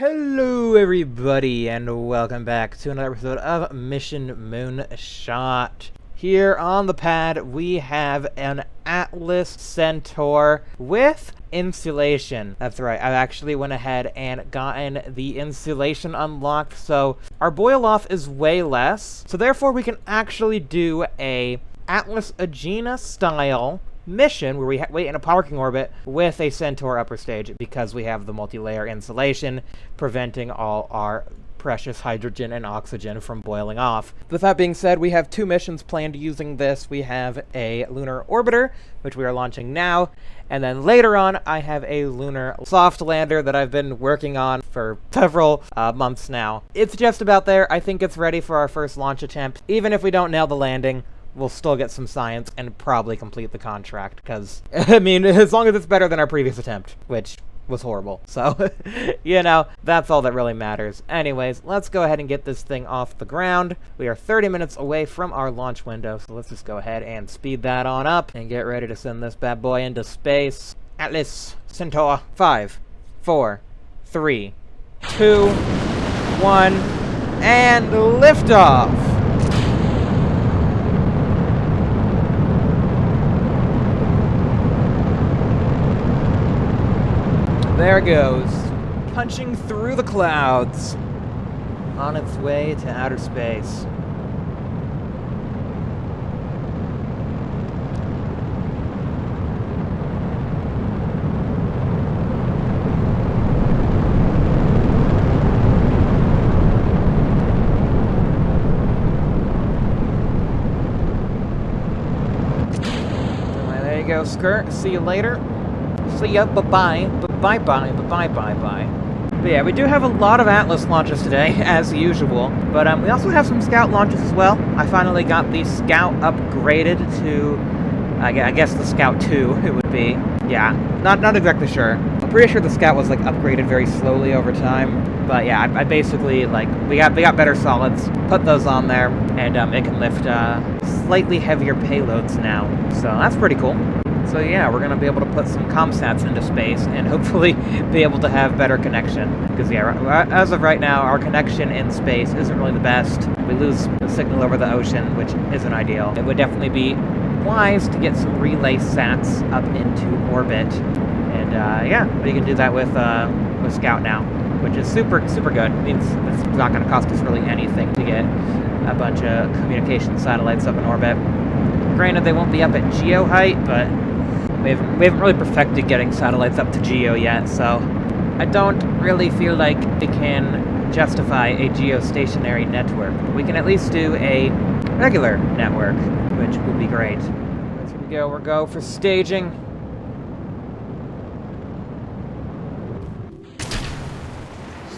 Hello everybody and welcome back to another episode of Mission Moonshot. Here on the pad we have an Atlas Centaur with insulation. That's right, I actually went ahead and gotten the insulation unlocked, so our boil off is way less. So therefore we can actually do a Atlas Agena style mission where we wait in a parking orbit with a Centaur upper stage because we have the multi-layer insulation preventing all our precious hydrogen and oxygen from boiling off. With that being said, we have two missions planned using this. We have a lunar orbiter, which we are launching now, and then later on I have a lunar soft lander that I've been working on for several months now. It's just about there. I think it's ready for our first launch attempt. Even if we don't nail the landing, we'll still get some science and probably complete the contract, because, I mean, as long as it's better than our previous attempt, which was horrible. So, you know, that's all that really matters. Anyways, let's go ahead and get this thing off the ground. We are 30 minutes away from our launch window, so let's just go ahead and speed that on up and get ready to send this bad boy into space. Atlas Centaur. 5, 4, 3, 2, 1, and liftoff! There it goes, punching through the clouds, on its way to outer space. There you go, skirt. See you later. See ya, bye-bye, bye-bye, bye-bye. But yeah, we do have a lot of Atlas launches today, as usual. But we also have some Scout launches as well. I finally got the Scout upgraded to, I guess the Scout 2, it would be. Yeah, not exactly sure. I'm pretty sure the Scout was, like, upgraded very slowly over time. But yeah, I basically, like, we got better solids, put those on there, and it can lift slightly heavier payloads now. So that's pretty cool. So yeah, we're going to be able to put some comsats into space and hopefully be able to have better connection. Because yeah, as of right now, our connection in space isn't really the best. We lose the signal over the ocean, which isn't ideal. It would definitely be wise to get some relay sats up into orbit. And yeah, we can do that with Scout now, which is super good. It means it's not going to cost us really anything to get a bunch of communication satellites up in orbit. Granted, they won't be up at geo height, but we haven't really perfected getting satellites up to geo yet, so I don't really feel like we can justify a geostationary network. But we can at least do a regular network, which would be great. Here we go, we'll go for staging.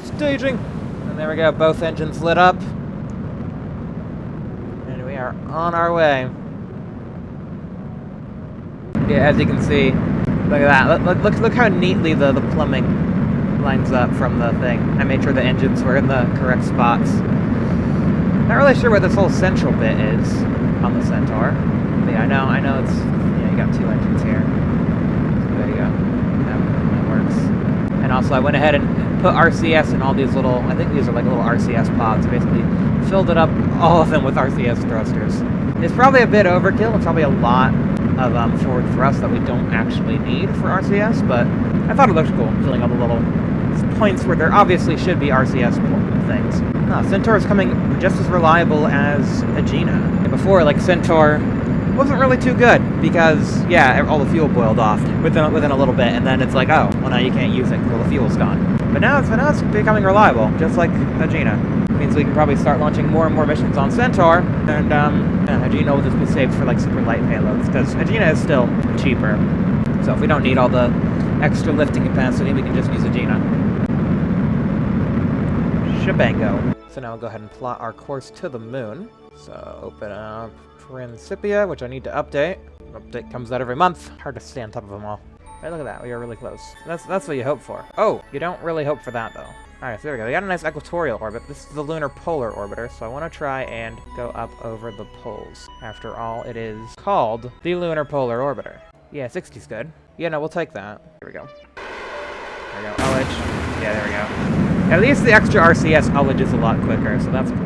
Staging! And there we go, both engines lit up. And we are on our way. Yeah, as you can see, look at that. Look how neatly the plumbing lines up from the thing. I made sure the engines were in the correct spots. Not really sure where this whole central bit is on the Centaur. But yeah, I know it's, yeah, you got two engines here. So there you go. That works. And also I went ahead and put RCS in all these little, I think these are like little RCS pods. Basically filled it up, all of them with RCS thrusters. It's probably a bit overkill. It's probably a lot of forward thrust that we don't actually need for RCS, but I thought it looked cool, filling all the little points where there obviously should be RCS things. Centaur is coming just as reliable as Agena. And before, like, Centaur wasn't really too good, because, yeah, all the fuel boiled off within a little bit, and then it's like, oh, well now you can't use it because all the fuel's gone. But now it's becoming reliable, just like Agena. Means we can probably start launching more and more missions on Centaur, and Agena will just be saved for like super light payloads, because Agena is still cheaper. So if we don't need all the extra lifting capacity, we can just use Agena. Shebango. So now we'll go ahead and plot our course to the moon. So open up Principia, which I need to update. Update comes out every month. Hard to stay on top of them all. Hey, look at that, we are really close. That's what you hope for. Oh, you don't really hope for that though. Alright, so there we go. We got a nice equatorial orbit. This is the lunar polar orbiter, so I want to try and go up over the poles. After all, it is called the lunar polar orbiter. Yeah, 60's good. Yeah, no, we'll take that. Here we go. There we go. LH. Yeah, there we go. At least the extra RCS ullage is a lot quicker, so that's cool.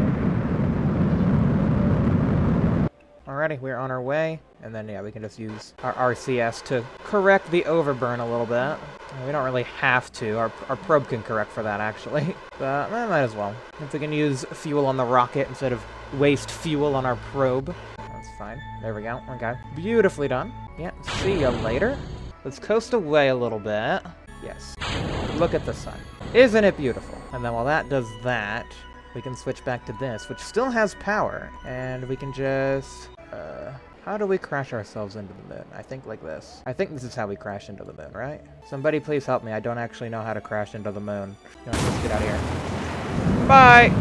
Alrighty, we're on our way. And then, yeah, we can just use our RCS to correct the overburn a little bit. We don't really have to. Our probe can correct for that, actually. But might as well. If we can use fuel on the rocket instead of waste fuel on our probe. That's fine. There we go. Okay. Beautifully done. Yeah, see ya later. Let's coast away a little bit. Yes. Look at the sun. Isn't it beautiful? And then while that does that, we can switch back to this, which still has power. And we can just... how do we crash ourselves into the moon? I think like this. I think this is how we crash into the moon, right? Somebody please help me. I don't actually know how to crash into the moon. You know, let's get out of here. Bye!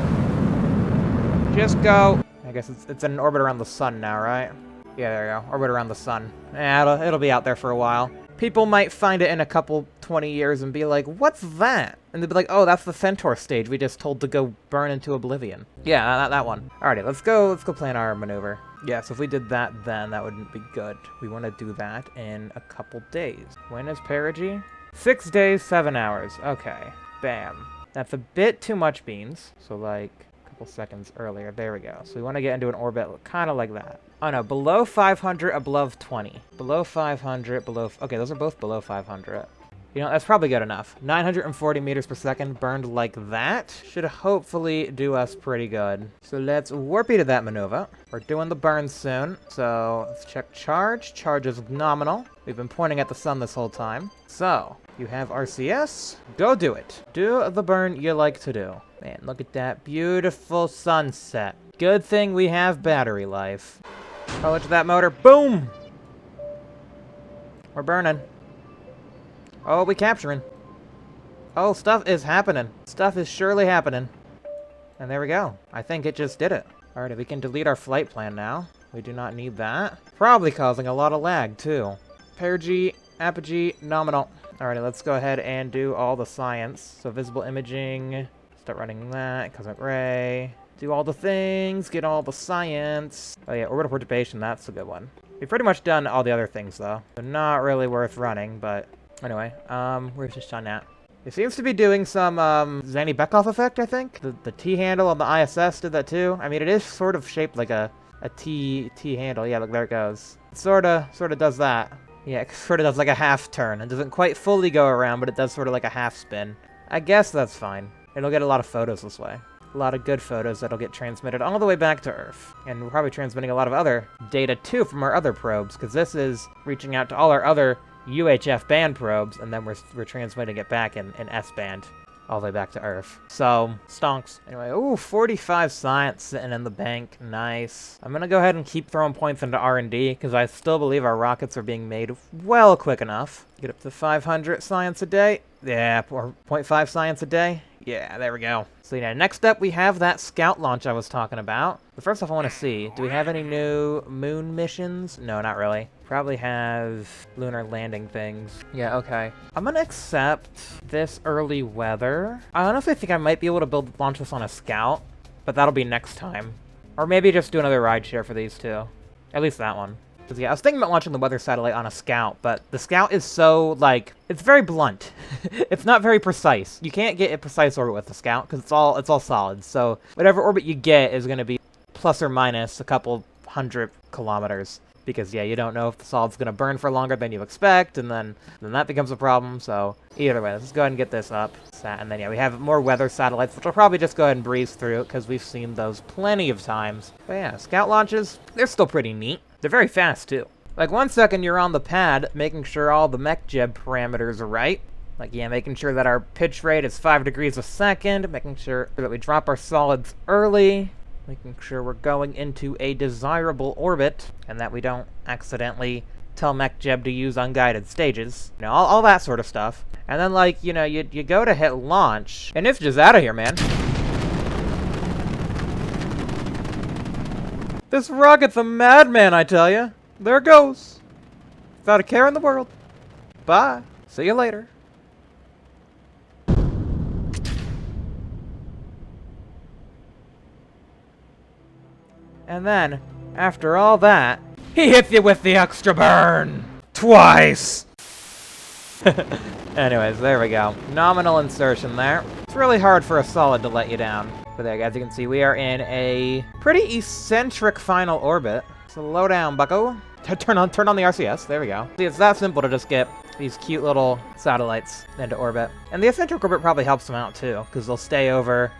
Just go. I guess it's in an orbit around the sun now, right? Yeah, there you go. Orbit around the sun. Yeah, it'll be out there for a while. People might find it in a couple 20 years and be like, what's that? And they'll be like, oh, that's the Centaur stage we just told to go burn into oblivion. Yeah, that one. Alrighty, let's go plan our maneuver. Yeah, so if we did that then, that wouldn't be good. We want to do that in a couple days. When is perigee? 6 days, 7 hours. Okay. Bam. That's a bit too much beans. So like a couple seconds earlier. There we go. So we want to get into an orbit kind of like that. Oh no, below 500, above 20. Below 500, below... Okay, those are both below 500. You know, that's probably good enough. 940 meters per second burned like that should hopefully do us pretty good. So let's warp to that maneuver. We're doing the burn soon. So let's check charge. Charge is nominal. We've been pointing at the sun this whole time. So you have RCS. Go do it. Do the burn you like to do. Man, look at that beautiful sunset. Good thing we have battery life. Pull to that motor. Boom! We're burning. Oh, we capturing. Oh, stuff is happening. Stuff is surely happening. And there we go. I think it just did it. Alright, we can delete our flight plan now. We do not need that. Probably causing a lot of lag, too. Perigee, apogee, nominal. Alrighty, let's go ahead and do all the science. So visible imaging. Start running that. Cosmic ray. Do all the things. Get all the science. Oh yeah, orbital perturbation. That's a good one. We've pretty much done all the other things, though. They're not really worth running, but... Anyway, where's just on that? It seems to be doing some, Zanny-Beckhoff effect, I think. The T-handle on the ISS did that too. I mean, it is sort of shaped like a T-handle. Yeah, look, there it goes. It sorta does that. Yeah, it sorta does like a half turn. It doesn't quite fully go around, but it does sorta like a half spin. I guess that's fine. It'll get a lot of photos this way. A lot of good photos that'll get transmitted all the way back to Earth. And we're probably transmitting a lot of other data too from our other probes, because this is reaching out to all our other UHF band probes, and then we're transmitting it back in S-band all the way back to Earth. So, stonks. Anyway, ooh, 45 science sitting in the bank. Nice. I'm gonna go ahead and keep throwing points into R&D, because I still believe our rockets are being made well quick enough. Get up to 500 science a day. Yeah, or 0.5 science a day. Yeah, there we go. So, yeah, next up we have that scout launch I was talking about. But first off, I want to see, do we have any new moon missions? No, not really. Probably have lunar landing things. Yeah, okay. I'm gonna accept this early weather. I honestly think I might be able to launch this on a scout, but that'll be next time. Or maybe just do another rideshare for these two. At least that one. Because, yeah, I was thinking about launching the weather satellite on a scout, but the scout is so, like, it's very blunt. It's not very precise. You can't get a precise orbit with the scout, because it's all solids. So whatever orbit you get is going to be plus or minus a couple 100 kilometers. Because, yeah, you don't know if the solid's going to burn for longer than you expect, and then that becomes a problem. So either way, let's go ahead and get this up. And then, yeah, we have more weather satellites, which I'll probably just go ahead and breeze through, because we've seen those plenty of times. But yeah, scout launches, they're still pretty neat. They're very fast, too. Like, 1 second you're on the pad, making sure all the mech-jeb parameters are right. Like, yeah, making sure that our pitch rate is 5 degrees a second, making sure that we drop our solids early, making sure we're going into a desirable orbit, and that we don't accidentally tell mech-jeb to use unguided stages. You know, all that sort of stuff. And then, like, you know, you go to hit launch, and it's just out of here, man. This rocket's a madman, I tell ya. There it goes. Without a care in the world. Bye. See you later. And then, after all that, he hits you with the extra burn! Twice! Anyways, there we go. Nominal insertion there. It's really hard for a solid to let you down. But there, as you can see, we are in a pretty eccentric final orbit. Slow down, bucko. Turn on the RCS. There we go. See, it's that simple to just get these cute little satellites into orbit. And the eccentric orbit probably helps them out too, because they'll stay over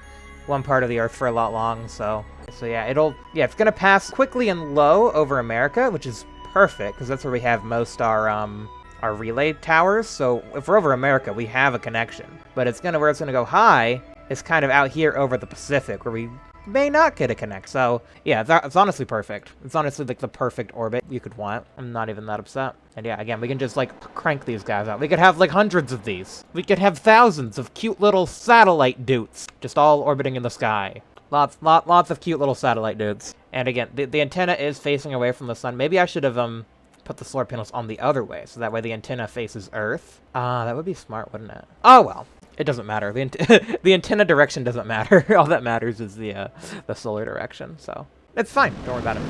one part of the Earth for a lot long. So yeah, it's gonna pass quickly and low over America, which is perfect because that's where we have most our relay towers. So if we're over America, we have a connection. But where it's gonna go high is kind of out here over the Pacific, where we may not get a connect. So yeah, it's honestly perfect. It's honestly like the perfect orbit you could want. I'm not even that upset. And yeah, again, we can just like crank these guys out. We could have like hundreds of these. We could have thousands of cute little satellite dudes just all orbiting in the sky. Lots of cute little satellite dudes. And again, the antenna is facing away from the sun. Maybe I should have put the solar panels on the other way, so that way the antenna faces Earth. That would be smart, wouldn't it? Oh well. It doesn't matter. The antenna direction doesn't matter. All that matters is the solar direction. So it's fine. Don't worry about it.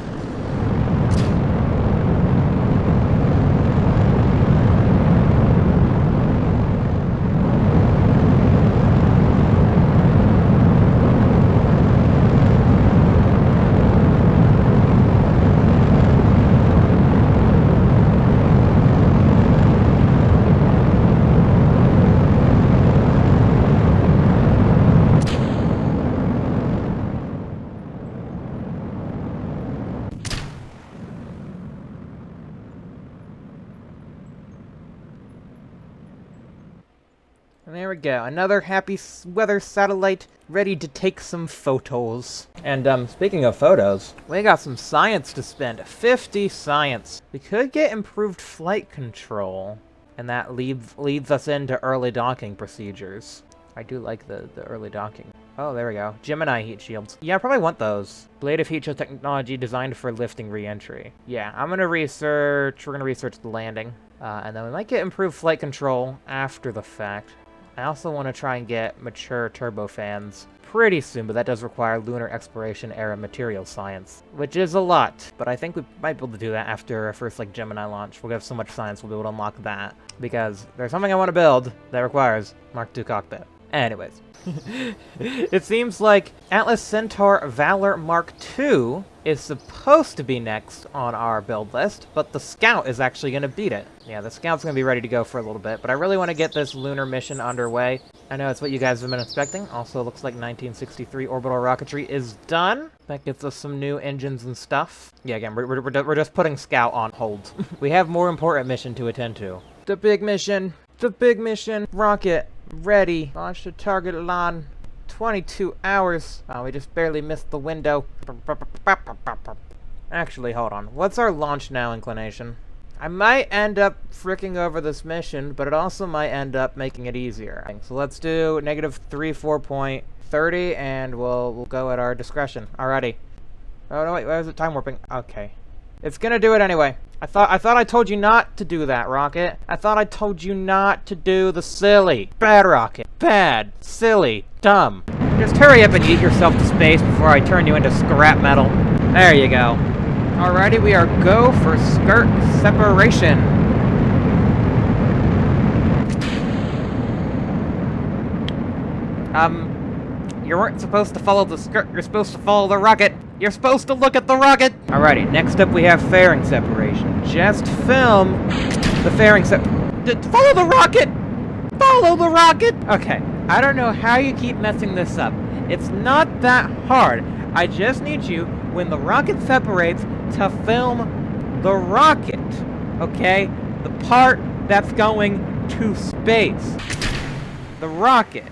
And there we go, another happy weather satellite ready to take some photos. And speaking of photos, we got some science to spend. 50 science. We could get improved flight control, and that leads us into early docking procedures. I do like the early docking. Oh, there we go. Gemini heat shields. Yeah, I probably want those. Blade of heat shield technology designed for lifting reentry. Yeah, we're gonna research the landing. And then we might get improved flight control after the fact. I also want to try and get mature turbofans pretty soon, but that does require lunar exploration era material science, which is a lot. But I think we might be able to do that after our first like Gemini launch. We'll have so much science we'll be able to unlock that, because there's something I want to build that requires Mark II cockpit. Anyways, it seems like Atlas Centaur VALOR Mark II is supposed to be next on our build list, but the Scout is actually going to beat it. Yeah, the Scout's going to be ready to go for a little bit, but I really want to get this lunar mission underway. I know it's what you guys have been expecting. Also, looks like 1963 orbital rocketry is done. That gets us some new engines and stuff. Yeah, again, we're just putting Scout on hold. We have more important mission to attend to. The big mission. The big mission. Rocket. Ready. Launch to target line. 22 hours. Oh, we just barely missed the window. Actually, hold on. What's our launch now inclination? I might end up fricking over this mission, but it also might end up making it easier. So let's do -34.30, and we'll go at our discretion. Alrighty. Oh no, wait, why is it time warping? Okay. It's gonna do it anyway. I thought I told you not to do that, Rocket. I thought I told you not to do the silly. Bad Rocket. Bad. Silly. Dumb. Just hurry up and eat yourself to space before I turn you into scrap metal. There you go. Alrighty, we are go for skirt separation. You weren't supposed to follow the skirt, you're supposed to follow the rocket. You're supposed to look at the rocket! Alrighty, next up we have fairing separation. Just film the fairing follow the rocket! Follow the rocket! Okay, I don't know how you keep messing this up. It's not that hard. I just need you, when the rocket separates, to film the rocket. Okay? The part that's going to space. The rocket.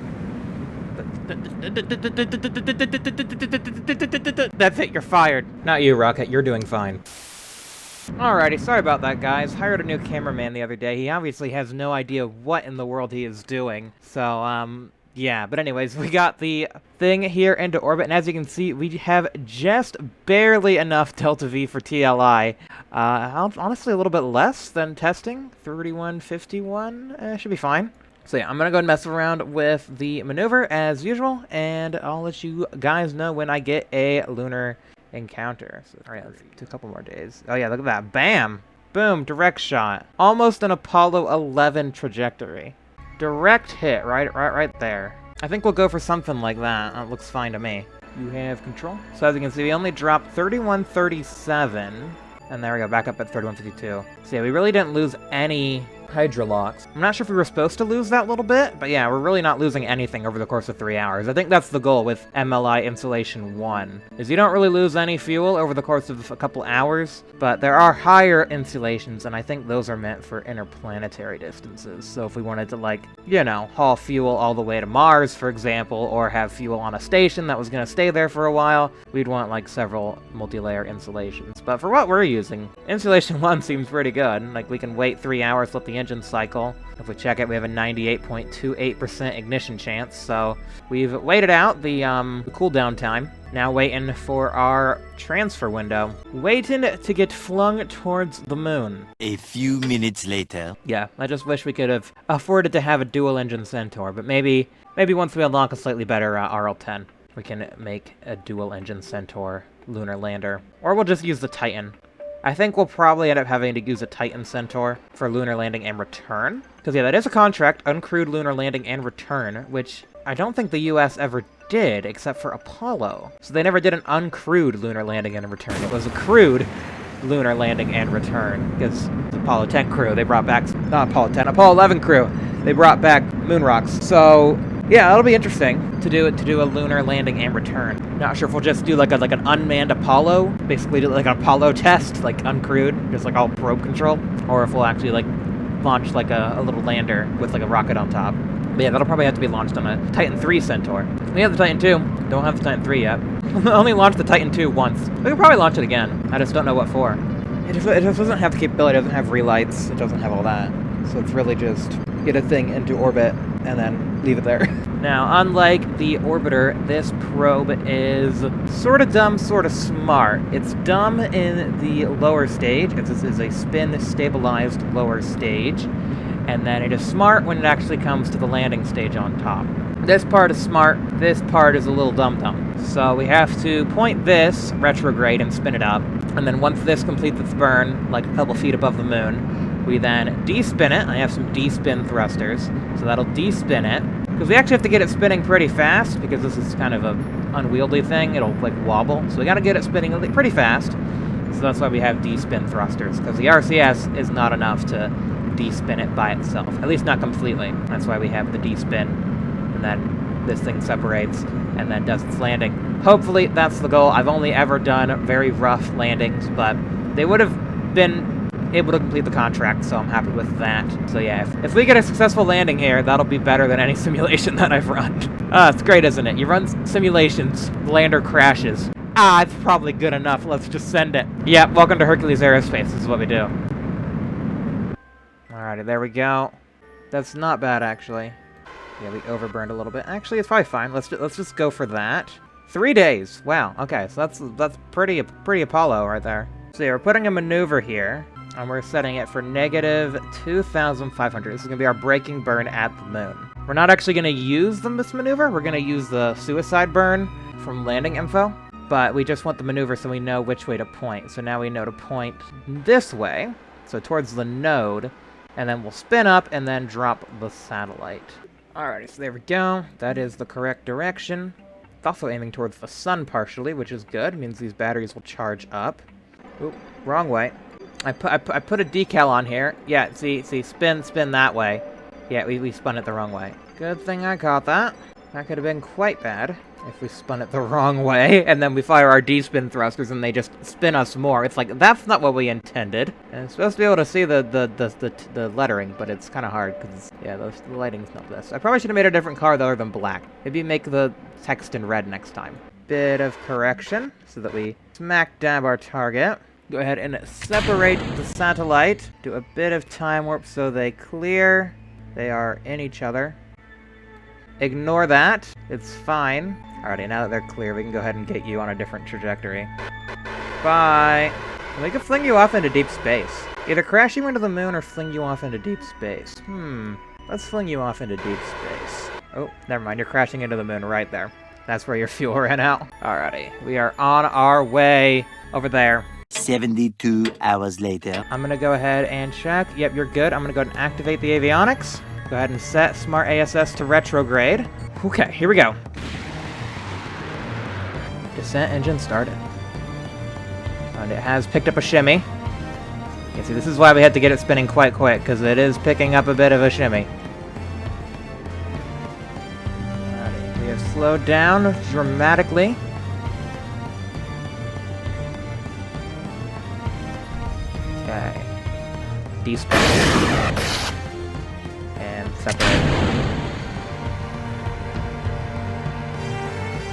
That's it, you're fired. Not you, Rocket, you're doing fine. Alrighty, sorry about that, guys. Hired a new cameraman the other day. He obviously has no idea what in the world he is doing. So, yeah. But anyways, we got the thing here into orbit, and as you can see, we have just barely enough Delta V for TLI. Honestly, a little bit less than testing. 3151, should be fine. So yeah, I'm going to go and mess around with the maneuver as usual, and I'll let you guys know when I get a lunar encounter. So, all right, let's do a couple more days. Oh yeah, look at that. Bam! Boom, direct shot. Almost an Apollo 11 trajectory. Direct hit, right there. I think we'll go for something like that. That looks fine to me. You have control. So as you can see, we only dropped 3137. And there we go, back up at 3152. So yeah, we really didn't lose any hydrolocks. I'm not sure if we were supposed to lose that little bit, but yeah, we're really not losing anything over the course of 3 hours. I think that's the goal with MLI Insulation 1, is you don't really lose any fuel over the course of a couple hours, but there are higher insulations, and I think those are meant for interplanetary distances. So if we wanted to, like, you know, haul fuel all the way to Mars, for example, or have fuel on a station that was going to stay there for a while, we'd want, like, several multi-layer insulations. But for what we're using, Insulation 1 seems pretty good. Like, we can wait 3 hours, let the engine cycle. If we check it, we have a 98.28% ignition chance, so we've waited out the cooldown time. Now waiting for our transfer window. Waiting to get flung towards the moon. A few minutes later. Yeah, I just wish we could have afforded to have a dual-engine Centaur, but maybe once we unlock a slightly better RL-10, we can make a dual-engine Centaur lunar lander. Or we'll just use the Titan. I think we'll probably end up having to use a Titan Centaur for lunar landing and return. Because yeah, that is a contract, uncrewed lunar landing and return, which I don't think the US ever did, except for Apollo. So they never did an uncrewed lunar landing and return. It was a crewed lunar landing and return, because the Apollo 10 crew, they brought back, not Apollo 10, Apollo 11 crew, they brought back moon rocks. So yeah, it'll be interesting to do a lunar landing and return. Not sure if we'll just do like an unmanned Apollo, basically do like an Apollo test, like uncrewed, just like all probe control, or if we'll actually like launch like a little lander with like a rocket on top. But yeah, that'll probably have to be launched on a Titan 3 Centaur. We have the Titan 2, don't have the Titan 3 yet. Only launched the Titan 2 once. We could probably launch it again, I just don't know what for. It just doesn't have the capability, it doesn't have relights, it doesn't have all that. So it's really just get a thing into orbit and then leave it there. Now, unlike the orbiter, this probe is sort of dumb, sort of smart. It's dumb in the lower stage, as this is a spin-stabilized lower stage, and then it is smart when it actually comes to the landing stage on top. This part is smart, this part is a little dumb. So we have to point this retrograde and spin it up, and then once this completes its burn, like a couple feet above the moon, we then de-spin it. I have some de-spin thrusters, so that'll de-spin it. Because we actually have to get it spinning pretty fast, because this is kind of a unwieldy thing. It'll, like, wobble. So we gotta get it spinning pretty fast. So that's why we have de-spin thrusters, because the RCS is not enough to de-spin it by itself. At least not completely. That's why we have the de-spin. And then this thing separates, and then does its landing. Hopefully, that's the goal. I've only ever done very rough landings, but they would have been able to complete the contract, so I'm happy with that. So yeah, if we get a successful landing here, that'll be better than any simulation that I've run. It's great, isn't it? You run simulations, the lander crashes. It's probably good enough, let's just send it. Yeah, welcome to Hercules Aerospace, this is what we do. Alrighty, there we go. That's not bad, actually. Yeah, we overburned a little bit. Actually, it's probably fine, let's just go for that. 3 days, wow, okay, so that's pretty Apollo right there. So yeah, we're putting a maneuver here. And we're setting it for negative 2,500. This is going to be our braking burn at the moon. We're not actually going to use this maneuver. We're going to use the suicide burn from landing info. But we just want the maneuver so we know which way to point. So now we know to point this way. So towards the node. And then we'll spin up and then drop the satellite. Alrighty, so there we go. That is the correct direction. It's also aiming towards the sun partially, which is good. It means these batteries will charge up. Oop, wrong way. I put a decal on here. Yeah, see, spin that way. Yeah, we spun it the wrong way. Good thing I caught that. That could have been quite bad if we spun it the wrong way, and then we fire our D-spin thrusters and they just spin us more. It's like, that's not what we intended. And it's supposed to be able to see the lettering, but it's kind of hard, because, yeah, the lighting's not this. I probably should have made a different color other than black. Maybe make the text in red next time. Bit of correction, so that we smack dab our target. Go ahead and separate the satellite. Do a bit of time warp so they clear. They are in each other. Ignore that. It's fine. Alrighty, now that they're clear, we can go ahead and get you on a different trajectory. Bye. And we can fling you off into deep space. Either crash you into the moon or fling you off into deep space. Let's fling you off into deep space. Oh, never mind. You're crashing into the moon right there. That's where your fuel ran out. Alrighty. We are on our way over there. 72 hours later. I'm gonna go ahead and check. Yep, you're good. I'm gonna go ahead and activate the avionics. Go ahead and set Smart ASS to retrograde. Okay, here we go. Descent engine started. And it has picked up a shimmy. You see, this is why we had to get it spinning quite quick, because it is picking up a bit of a shimmy. Alrighty, we have slowed down dramatically. Okay. Despin. And separate.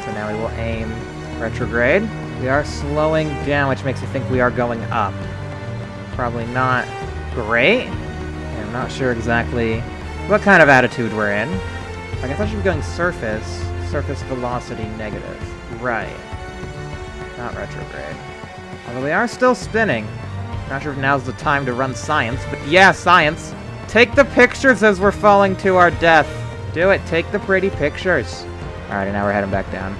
So now we will aim retrograde. We are slowing down, which makes me think we are going up. Probably not great. I'm not sure exactly what kind of attitude we're in. I guess I should be going surface. Surface velocity negative. Right. Not retrograde. Although we are still spinning. Not sure if now's the time to run science, but yeah, science. Take the pictures as we're falling to our death. Do it. Take the pretty pictures. Alright, now we're heading back down.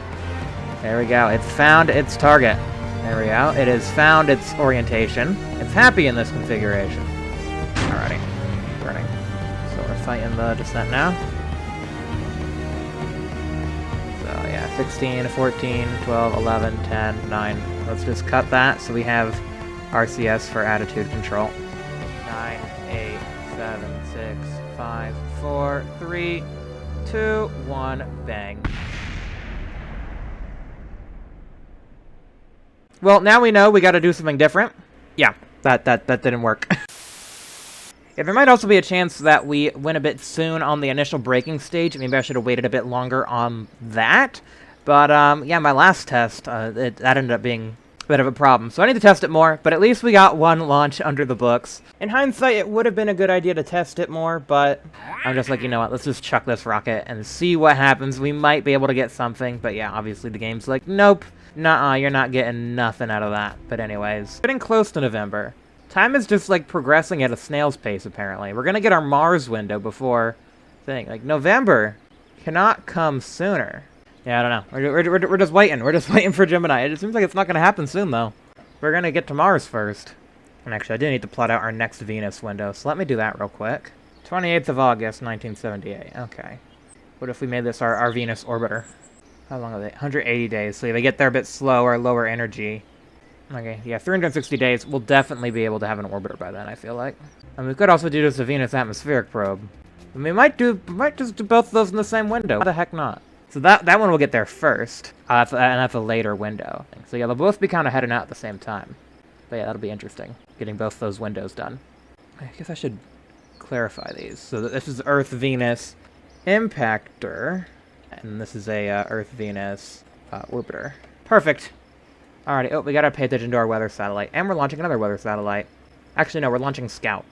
There we go. It's found its target. There we go. It has found its orientation. It's happy in this configuration. Alrighty. Burning. So we're fighting the descent now. So yeah, 16, 14, 12, 11, 10, 9. Let's just cut that so we have RCS for attitude control. 9, 8, 7, 6, 5, 4, 3, 2, 1, bang. Well, now we know we gotta do something different. Yeah, that didn't work. Yeah, there might also be a chance that we win a bit soon on the initial braking stage. Maybe I should have waited a bit longer on that. But, yeah, my last test, that ended up being a bit of a problem. So I need to test it more, but at least we got one launch under the books. In hindsight, it would have been a good idea to test it more, but I'm just like, you know what, let's just chuck this rocket and see what happens. We might be able to get something, but yeah, obviously the game's like, nope. Nuh-uh, you're not getting nothing out of that. But anyways, getting close to November. Time is just, like, progressing at a snail's pace, apparently. We're gonna get our Mars window before thing. Like, November cannot come sooner. Yeah, I don't know. We're just waiting. We're just waiting for Gemini. It seems like it's not gonna happen soon, though. We're gonna get to Mars first. And actually, I do need to plot out our next Venus window, so let me do that real quick. 28th of August, 1978. Okay. What if we made this our Venus orbiter? How long are they? 180 days. So they get there a bit slower, lower energy. Okay, yeah, 360 days. We'll definitely be able to have an orbiter by then, I feel like. And we could also do just a Venus atmospheric probe. And we might just do both of those in the same window. Why the heck not? So that one will get there first, and that's a later window. So yeah, they'll both be kind of heading out at the same time. But yeah, that'll be interesting, getting both those windows done. I guess I should clarify these. So this is Earth-Venus impactor. And this is a Earth-Venus orbiter. Perfect. Alrighty. Oh, we gotta pay attention to our weather satellite. And we're launching another weather satellite. Actually, no, we're launching Scout.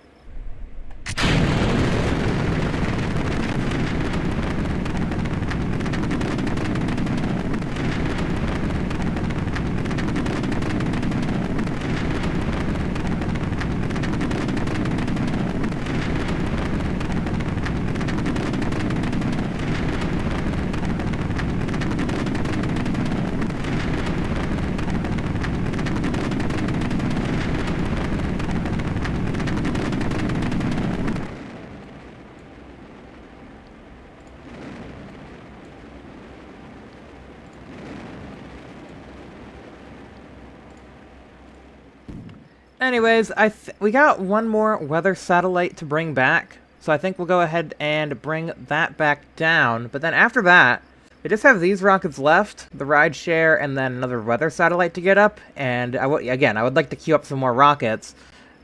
Anyways, we got one more weather satellite to bring back, so I think we'll go ahead and bring that back down. But then after that, we just have these rockets left, the ride share, and then another weather satellite to get up. And I would like to queue up some more rockets,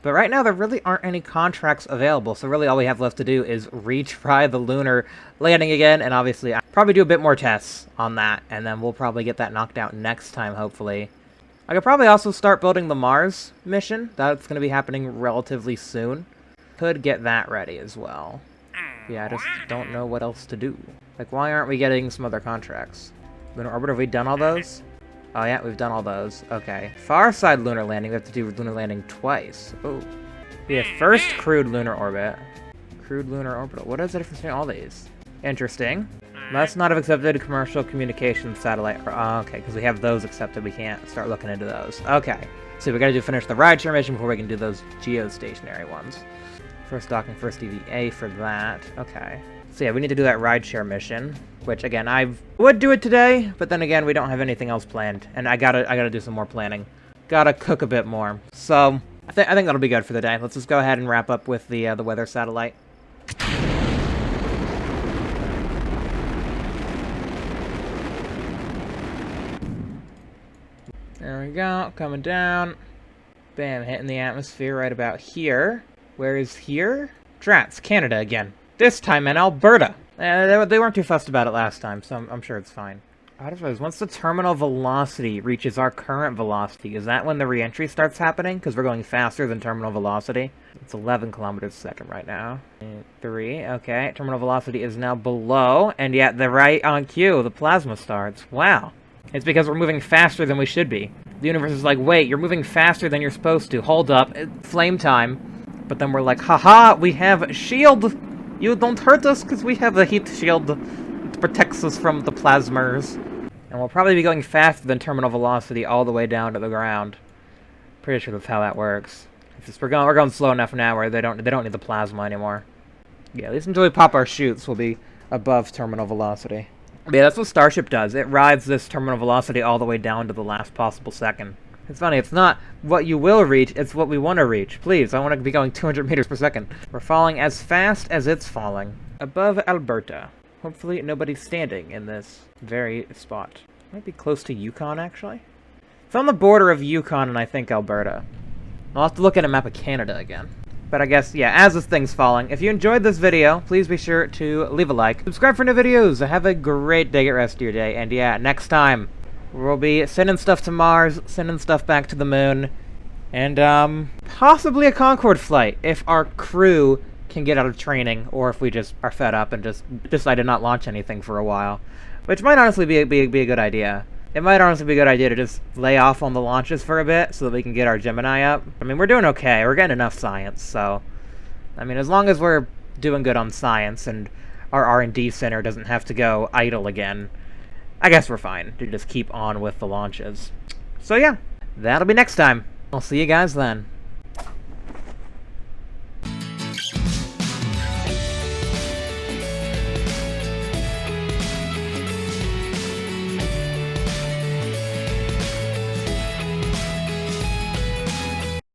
but right now there really aren't any contracts available. So really, all we have left to do is retry the lunar landing again, and obviously, I'll probably do a bit more tests on that, and then we'll probably get that knocked out next time, hopefully. I could probably also start building the Mars mission. That's going to be happening relatively soon. Could get that ready as well. Yeah, I just don't know what else to do. Like, why aren't we getting some other contracts? Lunar orbiter, have we done all those? Oh yeah, we've done all those. Okay. Far side lunar landing, we have to do lunar landing twice. Oh. We have first crewed lunar orbit. Crewed lunar orbital. What is the difference between all these? Interesting. Must not have accepted commercial communication satellite. Okay, because we have those accepted, we can't start looking into those. Okay, so we gotta finish the rideshare mission before we can do those geostationary ones. First docking, first EVA for that. Okay. So yeah, we need to do that rideshare mission, which again, I would do it today, but then again, we don't have anything else planned, and I gotta do some more planning. Gotta cook a bit more. So I think that'll be good for the day. Let's just go ahead and wrap up with the weather satellite. There we go, coming down. Bam, hitting the atmosphere right about here. Where is here? Drats, Canada again. This time in Alberta. They weren't too fussed about it last time, so I'm sure it's fine. I don't know, once the terminal velocity reaches our current velocity, is that when the reentry starts happening? Because we're going faster than terminal velocity. It's 11 kilometers a second right now. 3, okay. Terminal velocity is now below, and yet the right on cue, the plasma starts. Wow. It's because we're moving faster than we should be. The universe is like, wait, you're moving faster than you're supposed to. Hold up. Flame time. But then we're like, haha, we have a shield. You don't hurt us because we have a heat shield that protects us from the plasmers. And we'll probably be going faster than terminal velocity all the way down to the ground. Pretty sure that's how that works. It's just, we're going slow enough now where they don't need the plasma anymore. Yeah, at least until we pop our chutes, we'll be above terminal velocity. But yeah, that's what Starship does. It rides this terminal velocity all the way down to the last possible second. It's funny, it's not what you will reach, it's what we want to reach. Please, I want to be going 200 meters per second. We're falling as fast as it's falling. Above Alberta. Hopefully nobody's standing in this very spot. Might be close to Yukon, actually. It's on the border of Yukon and I think Alberta. I'll have to look at a map of Canada again. But I guess, yeah, as this thing's falling, if you enjoyed this video, please be sure to leave a like. Subscribe for new videos. Have a great day, get rest of your day. And yeah, next time, we'll be sending stuff to Mars, sending stuff back to the moon, and possibly a Concorde flight if our crew can get out of training, or if we just are fed up and just decide to not launch anything for a while. Which might honestly be a good idea. It might honestly be a good idea to just lay off on the launches for a bit so that we can get our Gemini up. I mean, we're doing okay. We're getting enough science, so... I mean, as long as we're doing good on science and our R&D center doesn't have to go idle again, I guess we're fine to just keep on with the launches. So yeah, that'll be next time. I'll see you guys then.